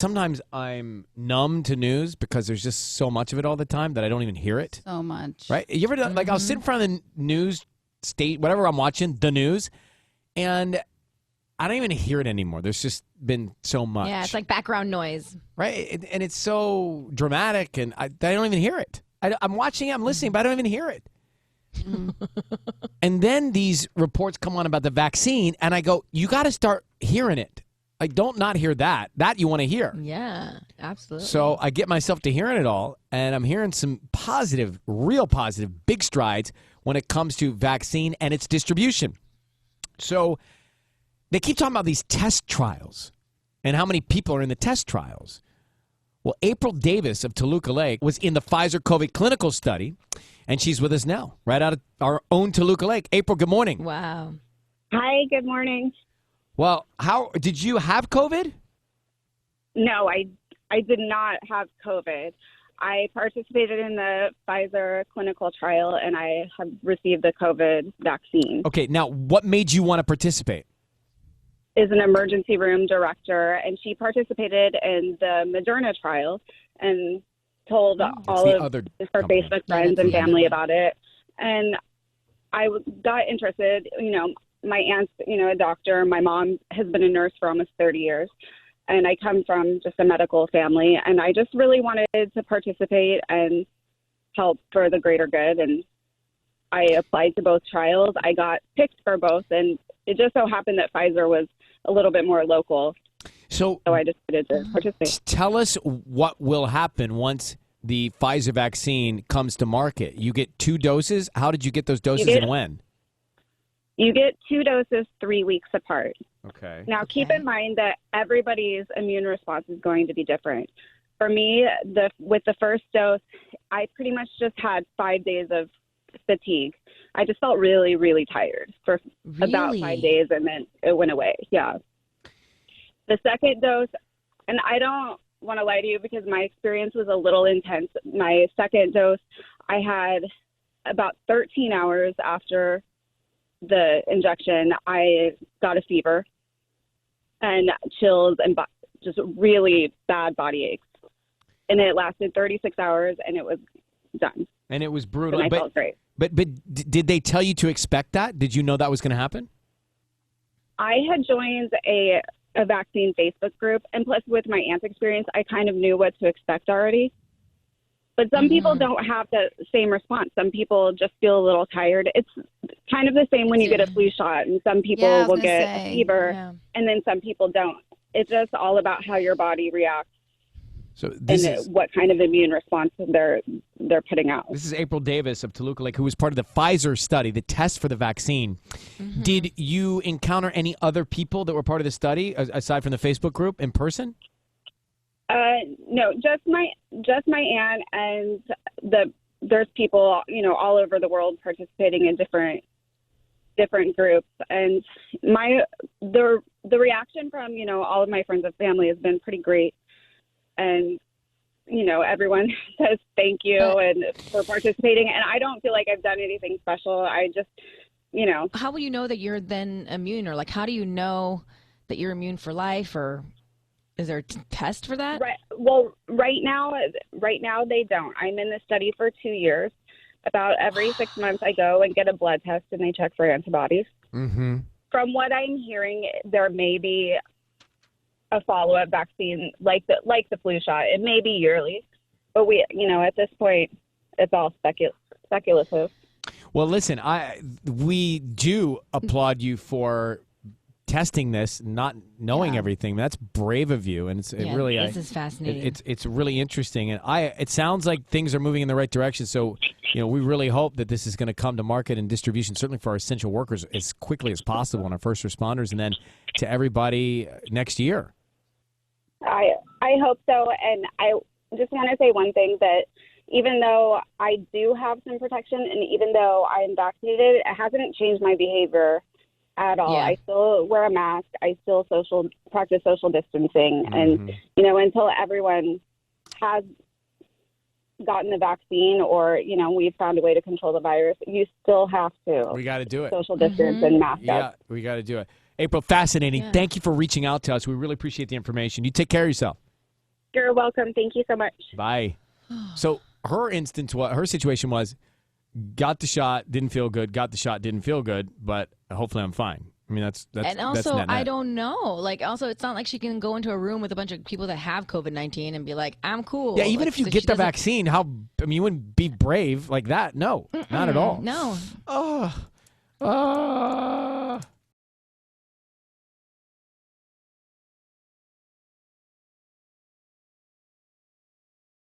Sometimes I'm numb to news because there's just so much of it all the time that I don't even hear it. So much. Right? You ever, like, I'll sit in front of the news whatever I'm watching, the news, and I don't even hear it anymore. There's just been so much. Yeah, it's like background noise. Right? And it's so dramatic, and I don't even hear it. I'm watching it, I'm listening, but I don't even hear it. And then these reports come on about the vaccine, and I go, you got to start hearing it. I don't not hear that. That you want to hear. Yeah, absolutely. So I get myself to hearing it all, and I'm hearing some positive, real positive, big strides when it comes to vaccine and its distribution. So they keep talking about these test trials and how many people are in the test trials. Well, April Davis of Toluca Lake was in the Pfizer COVID clinical study, and she's with us now, right out of our own Toluca Lake. April, good morning. Wow. Hi, good morning. Well, how did you have COVID? No, I did not have COVID. I participated in the Pfizer clinical trial, and I have received the COVID vaccine. Okay, now what made you want to participate? Is an emergency room director, and she participated in the Moderna trial and told all of her Facebook friends and family about it. And I got interested. You know, my aunt's, a doctor. My mom has been a nurse for almost 30 years. And I come from just a medical family. And I just really wanted to participate and help for the greater good. And I applied to both trials. I got picked for both. And it just so happened that Pfizer was a little bit more local. So I decided to participate. Tell us what will happen once the Pfizer vaccine comes to market. You get 2 doses. How did you get those doses and when? You get 2 doses 3 weeks apart. Okay. Now, keep in mind that everybody's immune response is going to be different. For me, with the first dose, I pretty much just had 5 days of fatigue. I just felt really, really tired for about 5 days, and then it went away. Yeah. The second dose, and I don't want to lie to you because my experience was a little intense. My second dose, I had about 13 hours after the injection, I got a fever and chills and just really bad body aches. And it lasted 36 hours, and it was done. And it was brutal. And I felt great. But did they tell you to expect that? Did you know that was going to happen? I had joined a vaccine Facebook group, and plus with my aunt's experience, I kind of knew what to expect already. But some people don't have the same response. Some people just feel a little tired. It's kind of the same when you get a flu shot, and some people will get a fever, and then some people don't. It's just all about how your body reacts. So this is what kind of immune response they're putting out. This is April Davis of Toluca Lake, who was part of the Pfizer study, the test for the vaccine. Did you encounter any other people that were part of the study aside from the Facebook group in person? No, just my aunt, and there's people all over the world participating in different groups, and the reaction from all of my friends and family has been pretty great. And, everyone says thank you and for participating. And I don't feel like I've done anything special. I just, How will you know that you're then immune? Or how do you know that you're immune for life? Or is there a test for that? Right. Well, right now they don't. I'm in the study for 2 years. About every 6 months I go and get a blood test and they check for antibodies. Mm-hmm. From what I'm hearing, there may be a follow-up vaccine like the flu shot. It may be yearly, but we, at this point, it's all speculative. Well, listen, we do applaud you for testing this, not knowing everything. That's brave of you, and this is fascinating. It's really interesting, and it sounds like things are moving in the right direction. So, we really hope that this is going to come to market and distribution, certainly for our essential workers, as quickly as possible, and our first responders, and then to everybody next year. I hope so, and I just want to say one thing, that even though I do have some protection and even though I am vaccinated, it hasn't changed my behavior at all. I still wear a mask. I still practice social distancing. And, until everyone has gotten the vaccine or, we've found a way to control the virus, you still have to. We got to do it. Social distance and mask up. Yeah, we got to do it. April, fascinating. Thank you for reaching out to us. We really appreciate the information. You take care of yourself. You're welcome. Thank you so much. Bye. So her situation was, got the shot, didn't feel good. Got the shot, didn't feel good. But hopefully, I'm fine. I mean, that's and also, net-net. I don't know. Like, also, it's not like she can go into a room with a bunch of people that have COVID-19 and be like, "I'm cool." Yeah, even like, if you so get she the doesn't- vaccine, you wouldn't be brave like that. No, not at all. No. Oh.